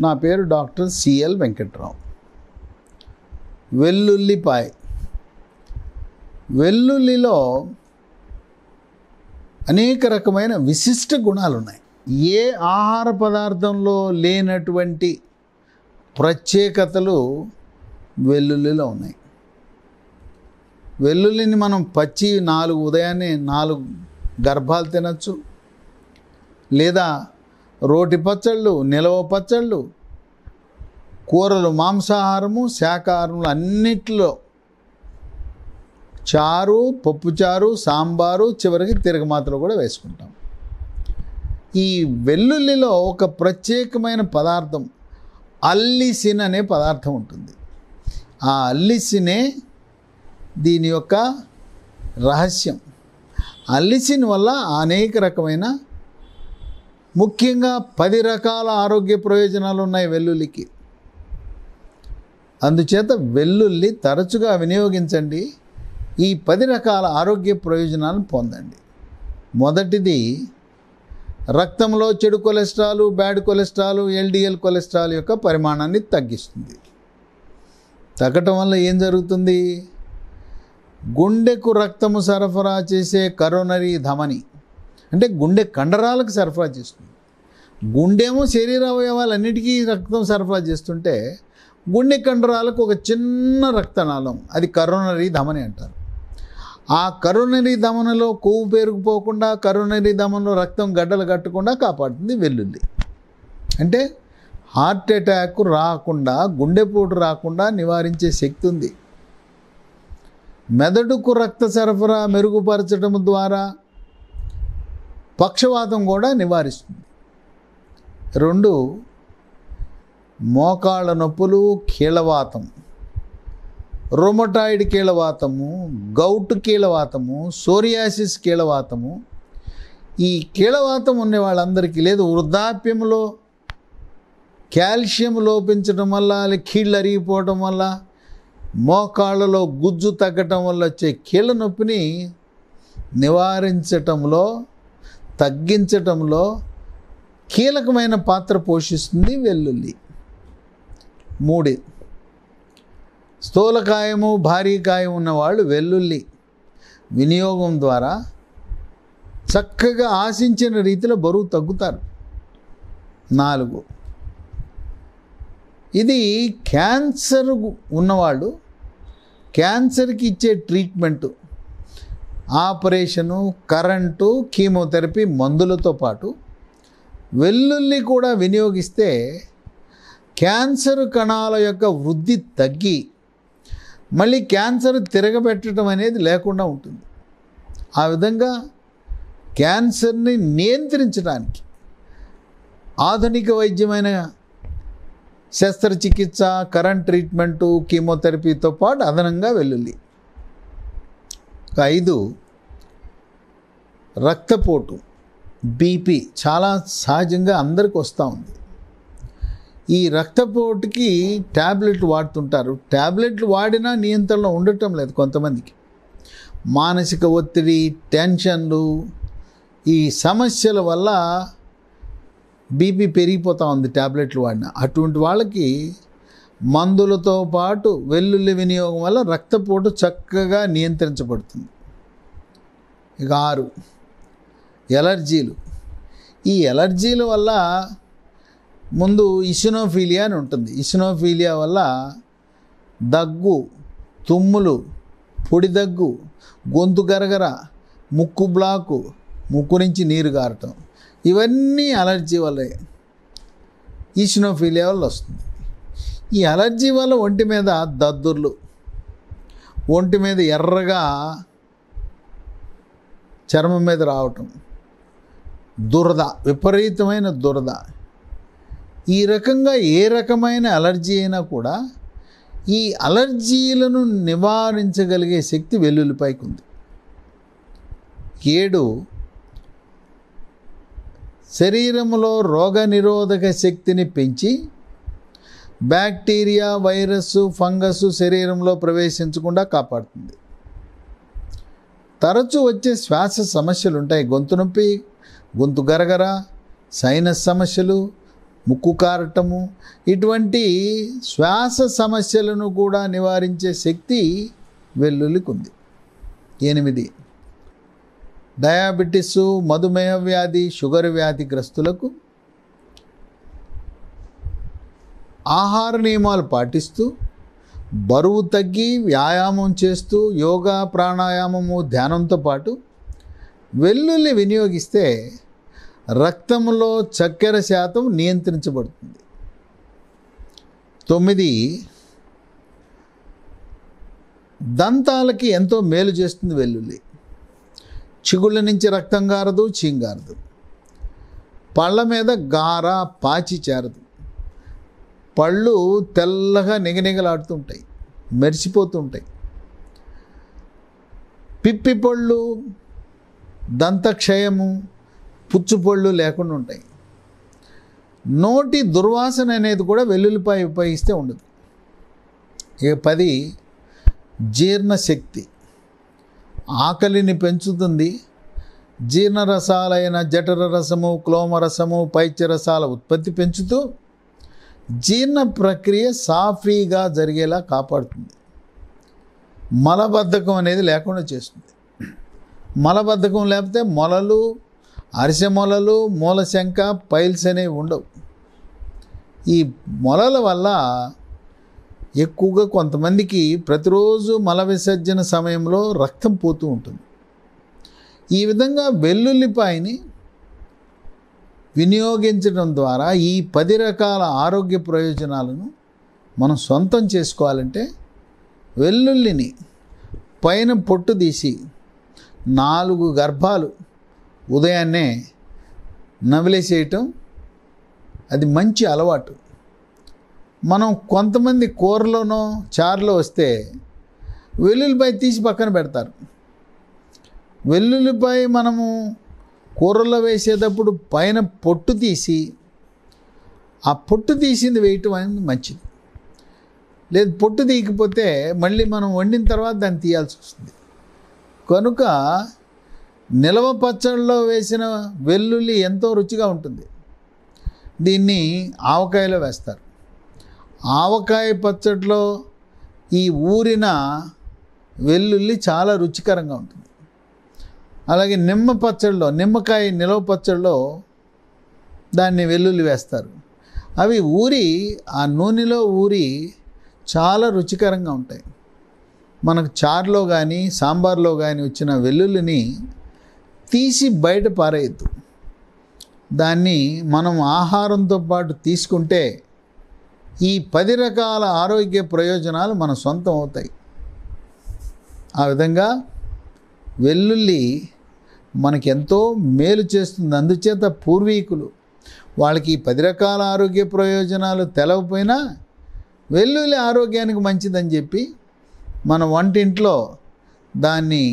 నా పేరు doctor CL Venkatrao. వెల్లుల్లిపాయ. వెల్లుల్లిలో అనేక రకమైన విశిష్ట గుణాలు ఉన్నాయి. ఏ ఆహార పదార్థంలో లేనటువంటి ప్రత్యేకతలు వెల్లుల్లిలో ఉన్నాయి. వెల్లుల్లిని మనం పచ్చి ఉదయాన్నే 4 గర్భాలు తినచ్చు, లేదా రోటి పచ్చళ్ళు, నిలవ పచ్చళ్ళు, కూరలు, మాంసాహారము, శాకాహారములు అన్నిటిలో చారు, పప్పుచారు, సాంబారు, చివరికి తిరగమాతలో కూడా వేసుకుంటాం. ఈ వెల్లుల్లిలో ఒక ప్రత్యేకమైన పదార్థం అల్లిసిన్ అనే పదార్థం ఉంటుంది. ఆ అల్లిసినే దీని యొక్క రహస్యం. అల్లిసిన్ వల్ల అనేక రకమైన, ముఖ్యంగా 10 రకాల ఆరోగ్య ప్రయోజనాలు ఉన్నాయి వెల్లుల్లికి. అందుచేత వెల్లుల్లి తరచుగా వినియోగించండి. ఈ 10 రకాల ఆరోగ్య ప్రయోజనాలను పొందండి. మొదటిది, రక్తంలో చెడు cholesterol, bad cholesterol, LDL cholesterol యొక్క పరిమాణాన్ని తగ్గిస్తుంది. తగ్గటం వల్ల ఏం జరుగుతుంది? గుండెకు రక్తము సరఫరా చేసే కరోనరీ ధమని, అంటే గుండె కండరాలకు సరఫరా చేస్తుంది. గుండెమో శరీర అవయవాలన్నిటికీ రక్తం సరఫరా చేస్తుంటే గుండె కండరాలకు ఒక చిన్న రక్తనాళం, అది కరోనరీ ధమని అంటారు. ఆ కరోనరీ ధమనిలో కొవ్వు పేరుకుపోకుండా, కరోనరీ ధమనిలో రక్తం గడ్డలు కట్టకుండా కాపాడుతుంది వెల్లుల్లి. అంటే హార్ట్ అటాక్ రాకుండా, గుండెపోటు రాకుండా నివారించే శక్తి ఉంది. మెదడుకు రక్త సరఫరా మెరుగుపరచడం ద్వారా పక్షవాతం కూడా నివారిస్తుంది. 2, మోకాళ్ళ నొప్పులు, కీళ్ళవాతం, రొమటాయిడ్ కీళ్ళవాతము, గౌట్ కీళ్ళవాతము, సోరియాసిస్ కీళ్ళవాతము. ఈ కీళ్ళవాతం ఉన్న వాళ్ళందరికీ, లేదు వృద్ధాప్యంలో కాల్షియం లోపించడం వల్ల, కీళ్ళు అరిగిపోవడం వల్ల, మోకాళ్ళలో గుజ్జు తగ్గటం వల్ల వచ్చే కీళ్ళ నొప్పిని నివారించటంలో, తగ్గించటంలో కీలకమైన పాత్ర పోషిస్తుంది వెల్లుల్లి. 3, స్థూలకాయము, భారీ కాయం ఉన్నవాళ్ళు వెల్లుల్లి వినియోగం ద్వారా చక్కగా ఆశించిన రీతిలో బరువు తగ్గుతారు. 4, ఇది క్యాన్సర్ ఉన్నవాళ్ళు క్యాన్సర్కి ఇచ్చే ట్రీట్మెంటు, ఆపరేషను, కరెంటు, కీమోథెరపీ మందులతో పాటు వెల్లుల్లి కూడా వినియోగిస్తే క్యాన్సర్ కణాల యొక్క వృద్ధి తగ్గి మళ్ళీ క్యాన్సర్ తిరగబెట్టడం అనేది లేకుండా ఉంటుంది. ఆ విధంగా క్యాన్సర్ని నియంత్రించడానికి ఆధునిక వైద్యమైన శస్త్రచికిత్స, కరెంట్ ట్రీట్మెంటు, కీమోథెరపీతో పాటు అదనంగా వెల్లుల్లి. 5, రక్తపోటు, బీపీ చాలా సహజంగా అందరికి వస్తూ ఉంది. ఈ రక్తపోటుకి ట్యాబ్లెట్లు వాడుతుంటారు. ట్యాబ్లెట్లు వాడినా నియంత్రణలో ఉండటం లేదు కొంతమందికి. మానసిక ఒత్తిడి, టెన్షన్లు, ఈ సమస్యల వల్ల బీపీ పెరిగిపోతూ ఉంది ట్యాబ్లెట్లు వాడినా. అటువంటి వాళ్ళకి మందులతో పాటు వెల్లుల్లి వినియోగం వల్ల రక్తపోటు చక్కగా నియంత్రించబడుతుంది. ఇక 6, ఎలర్జీలు. ఈ ఎలర్జీల వల్ల ముందు ఇసినోఫీలియా అని ఉంటుంది. ఇసినోఫీలియా వల్ల దగ్గు, తుమ్ములు, పొడి దగ్గు, గొంతు గరగర, ముక్కు బ్లాకు, ముక్కు నుంచి నీరు గారటం, ఇవన్నీ అలర్జీ వల్లే, ఈసినోఫీలియా వల్ల వస్తుంది. ఈ అలర్జీ వల్ల ఒంటి మీద దద్దుర్లు, ఒంటి మీద ఎర్రగా చర్మం మీద రావటం, దురద, విపరీతమైన దురద. ఈ రకంగా ఏ రకమైన అలర్జీ అయినా కూడా ఈ అలర్జీలను నివారించగలిగే శక్తి వెల్లుల్లిపాయకు ఉంది. 7, శరీరంలో రోగనిరోధక శక్తిని పెంచి బ్యాక్టీరియా, వైరస్, ఫంగస్ శరీరంలో ప్రవేశించకుండా కాపాడుతుంది. తరచూ వచ్చే శ్వాస సమస్యలు ఉంటాయి. గొంతు నొప్పి, గొంతు గరగర, సైనస్ సమస్యలు, ముక్కు కారటము, ఇటువంటి శ్వాస సమస్యలను కూడా నివారించే శక్తి వెల్లుల్లికి ఉంది. 8, డయాబెటిస్, మధుమేహ వ్యాధి, షుగర్ వ్యాధిగ్రస్తులకు ఆహార నియమాలు పాటిస్తూ బరువు తగ్గి వ్యాయామం చేస్తూ యోగా, ప్రాణాయామము, ధ్యానంతో పాటు వెల్లుల్లి వినియోగిస్తే రక్తంలో చక్కెర శాతం నియంత్రించబడుతుంది. 9, దంతాలకి ఎంతో మేలు చేస్తుంది వెల్లుల్లి. చిగుళ్ళ నుంచి రక్తం గారదు, చీంగారదు. పళ్ళ మీద గార, పాచి చేరదు. పళ్ళు తెల్లగా నిగనిగలాడుతుంటాయి, మెరిసిపోతుంటాయి. పిప్పి పళ్ళు, దంతక్షయము, పుచ్చుపళ్ళు లేకుండా ఉంటాయి. నోటి దుర్వాసన అనేది కూడా వెల్లుల్లిపాయ ఉపయోగిస్తే ఉండదు. ఇక 10, జీర్ణశక్తి. ఆకలిని పెంచుతుంది. జీర్ణరసాలైన జఠర రసము, క్లోమరసము, పైత్యరసాల ఉత్పత్తి పెంచుతూ జీర్ణ ప్రక్రియ సాఫీగా జరిగేలా కాపాడుతుంది. మలబద్ధకం అనేది లేకుండా చేస్తుంది. మలబద్ధకం లేకపోతే మొలలు, అరిసె మొలలు, మూలశంక, పైల్స్ అనేవి ఉండవు. ఈ మొలల వల్ల ఎక్కువగా కొంతమందికి ప్రతిరోజు మల విసర్జన సమయంలో రక్తం పోతూ ఉంటుంది. ఈ విధంగా వెల్లుల్లిపాయని వినియోగించడం ద్వారా ఈ 10 రకాల ఆరోగ్య ప్రయోజనాలను మనం సొంతం చేసుకోవాలంటే వెల్లుల్లిని పైన పొట్టు తీసి 4 గర్భాలు ఉదయాన్నే నమిలేసేయటం అది మంచి అలవాటు. మనం కొంతమంది కూరలోనో చారులో వస్తే వెల్లుల్లిపాయ తీసి పక్కన పెడతారు. వెల్లుల్లిపాయ మనము కూరల్లో వేసేటప్పుడు పైన పొట్టు తీసి ఆ పొట్టు తీసింది వేయటం అనేది మంచిది. లేదు పొట్టు తీయకపోతే మళ్ళీ మనం వండిన తర్వాత దాన్ని తీయాల్సి వస్తుంది. కనుక నిలవ పచ్చళ్ళలో వేసిన వెల్లుల్లి ఎంతో రుచిగా ఉంటుంది. దీన్ని ఆవకాయలో వేస్తారు. ఆవకాయ పచ్చడిలో ఈ ఊరిన వెల్లుల్లి చాలా రుచికరంగా ఉంటుంది. అలాగే నిమ్మ పచ్చడిలో, నిమ్మకాయ నిలవ పచ్చడిలో దాన్ని వెల్లుల్లి వేస్తారు. అవి ఊరి ఆ నూనెలో ఊరి చాలా రుచికరంగా ఉంటాయి. మనకు చారులో కానీ సాంబార్లో కానీ వచ్చిన వెల్లుల్లిని తీసి బయట పారేయద్దు. దాన్ని మనం ఆహారంతో పాటు తీసుకుంటే ఈ 10 రకాల ఆరోగ్య ప్రయోజనాలు మన సొంతం అవుతాయి. ఆ విధంగా వెల్లుల్లి మనకెంతో మేలు చేస్తుంది. అందుచేత పూర్వీకులు వాళ్ళకి 10 రకాల ఆరోగ్య ప్రయోజనాలు తెలవకపోయినా వెల్లుల్లి ఆరోగ్యానికి మంచిదని చెప్పి మన వంటింట్లో దాన్ని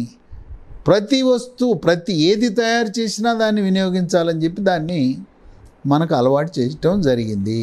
ప్రతి వస్తువు, ఏది తయారు చేసినా దాన్ని వినియోగించాలని చెప్పి దాన్ని మనకు అలవాటు చేయటం జరిగింది.